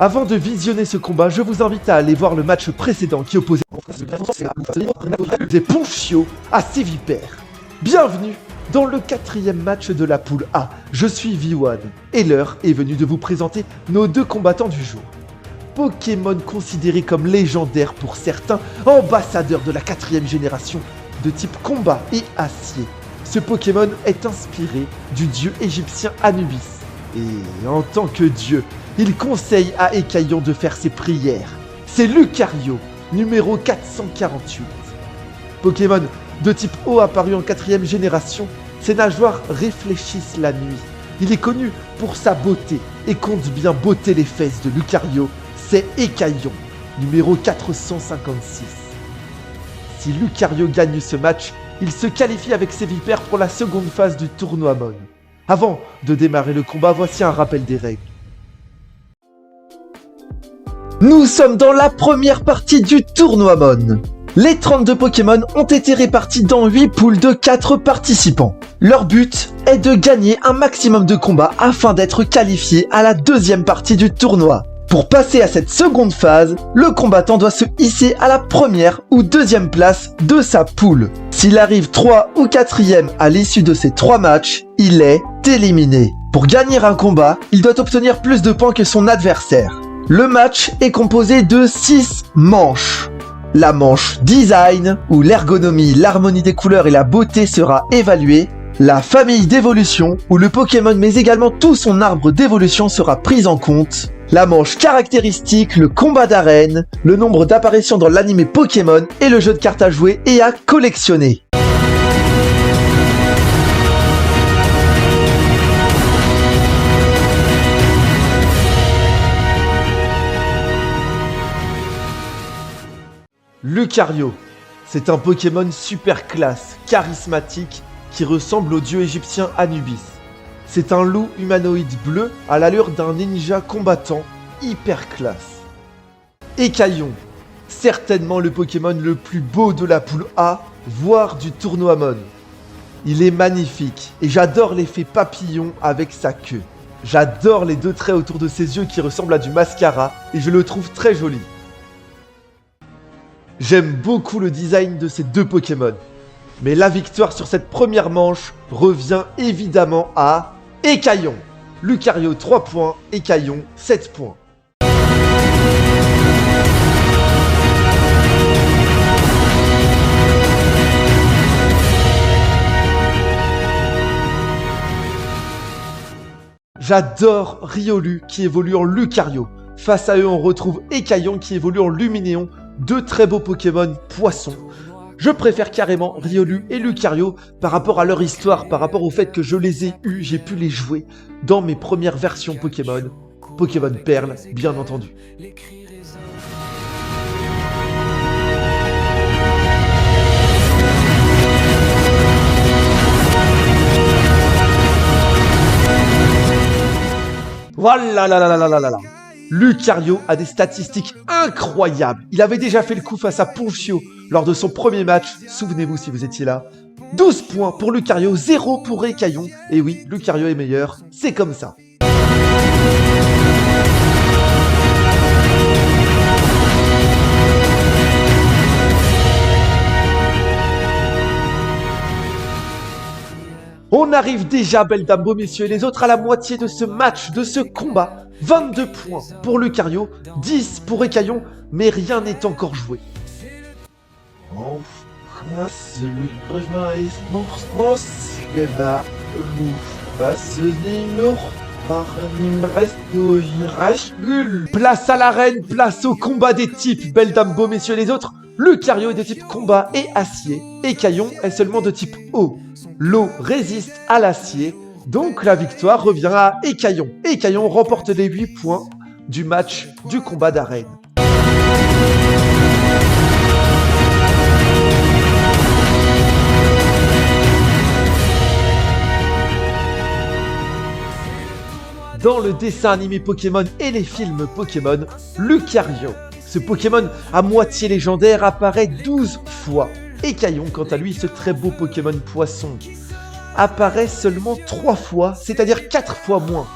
Avant de visionner ce combat, je vous invite à aller voir le match précédent qui opposait des Ponchio à Sévipère. Bienvenue dans le 4e match de la poule A. Je suis V1 et l'heure est venue de vous présenter nos deux combattants du jour. Pokémon considéré comme légendaire pour certains, ambassadeur de la 4e génération, de type combat et acier. Ce Pokémon est inspiré du dieu égyptien Anubis. Et en tant que dieu, il conseille à Écaillon de faire ses prières. C'est Lucario, numéro 448. Pokémon de type eau apparu en 4e génération, ses nageoires réfléchissent la nuit. Il est connu pour sa beauté et compte bien botter les fesses de Lucario. C'est Écaillon, numéro 456. Si Lucario gagne ce match, il se qualifie avec Sévipère pour la seconde phase du tournoi Mon. Avant de démarrer le combat, voici un rappel des règles. Nous sommes dans la première partie du tournoi Mon. Les 32 Pokémon ont été répartis dans 8 poules de 4 participants. Leur but est de gagner un maximum de combats afin d'être qualifiés à la deuxième partie du tournoi. Pour passer à cette seconde phase, le combattant doit se hisser à la première ou deuxième place de sa poule. S'il arrive 3 ou 4e à l'issue de ces 3 matchs, il est éliminé. Pour gagner un combat, il doit obtenir plus de points que son adversaire. Le match est composé de 6 manches. La manche design, où l'ergonomie, l'harmonie des couleurs et la beauté sera évaluée. La famille d'évolution, où le Pokémon mais également tout son arbre d'évolution sera pris en compte. La manche caractéristique, le combat d'arène, le nombre d'apparitions dans l'anime Pokémon et le jeu de cartes à jouer et à collectionner. Lucario, c'est un Pokémon super classe, charismatique, qui ressemble au dieu égyptien Anubis. C'est un loup humanoïde bleu à l'allure d'un ninja combattant hyper classe. Écaillon, certainement le Pokémon le plus beau de la poule A, voire du tournoi Mon. Il est magnifique et j'adore l'effet papillon avec sa queue. J'adore les 2 traits autour de ses yeux qui ressemblent à du mascara et je le trouve très joli. J'aime beaucoup le design de ces 2 Pokémon. Mais la victoire sur cette première manche revient évidemment à Écaillon. Lucario 3 points, Écaillon 7 points. J'adore Riolu qui évolue en Lucario. Face à eux, on retrouve Écaillon qui évolue en Luminéon. 2 très beaux Pokémon poissons. Je préfère carrément Riolu et Lucario par rapport à leur histoire, par rapport au fait que je les ai eus, j'ai pu les jouer dans mes premières versions Pokémon. Pokémon Perle, bien entendu. Voilà là là là là là là. Lucario a des statistiques incroyables. Il avait déjà fait le coup face à Ponchio lors de son premier match. Souvenez-vous si vous étiez là. 12 points pour Lucario, 0 pour Écaillon. Et oui, Lucario est meilleur, c'est comme ça. On arrive déjà, belle dame, beaux messieurs et les autres, à la moitié de ce match, de ce combat. 22 points pour Lucario, 10 pour Écaillon, mais rien n'est encore joué. Place à l'arène, place au combat des types, belle dame, beaux messieurs et les autres. Lucario est de type combat et acier, Écaillon est seulement de type eau. L'eau résiste à l'acier, donc la victoire revient à Écaillon. Écaillon remporte les 8 points du match du combat d'arène. Dans le dessin animé Pokémon et les films Pokémon, Lucario, ce Pokémon à moitié légendaire, apparaît 12 fois. Écaillon, quant à lui, ce très beau Pokémon poisson, apparaît seulement 3 fois, c'est-à-dire 4 fois moins.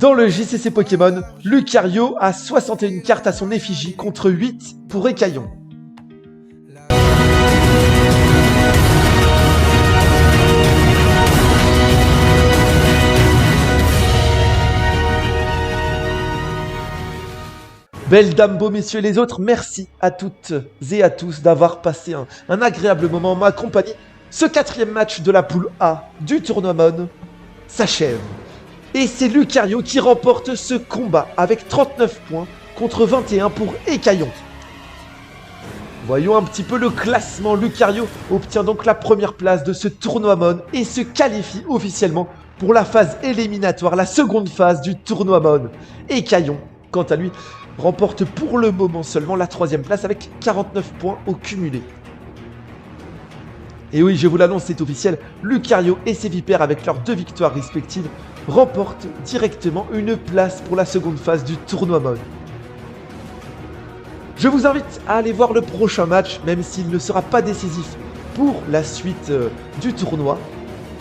Dans le JCC Pokémon, Lucario a 61 cartes à son effigie contre 8 pour Écaillon. Belle dame, beaux messieurs les autres, merci à toutes et à tous d'avoir passé un agréable moment en ma compagnie. Ce 4e match de la poule A du tournoi Mon s'achève. Et c'est Lucario qui remporte ce combat avec 39 points contre 21 pour Écaillon. Voyons un petit peu le classement. Lucario obtient donc la première place de ce tournoi Mon et se qualifie officiellement pour la phase éliminatoire, la seconde phase du tournoi Mon. Écaillon, quant à lui, remporte pour le moment seulement la 3e place avec 49 points au cumulé. Et oui, je vous l'annonce, c'est officiel, Lucario et ses vipères avec leurs 2 victoires respectives remportent directement une place pour la seconde phase du tournoi Mon. Je vous invite à aller voir le prochain match, même s'il ne sera pas décisif pour la suite du tournoi.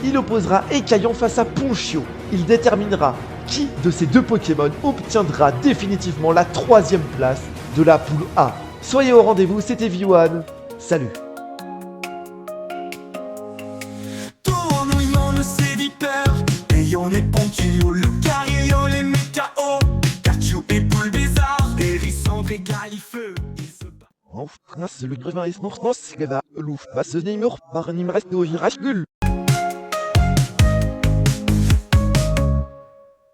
Il opposera Écaillon face à Ponchio. Il déterminera qui de ces 2 Pokémon obtiendra définitivement la 3e place de la poule A. Soyez au rendez-vous, c'était V1. Salut. On est Ponchio, Lucario, les mécaos, Pikachu et Poule Bizarre, Hérissandre et Galifeu. En France, le grevin est mort, c'est que va, l'ouf, va se démur, par un imreste au virage gueule.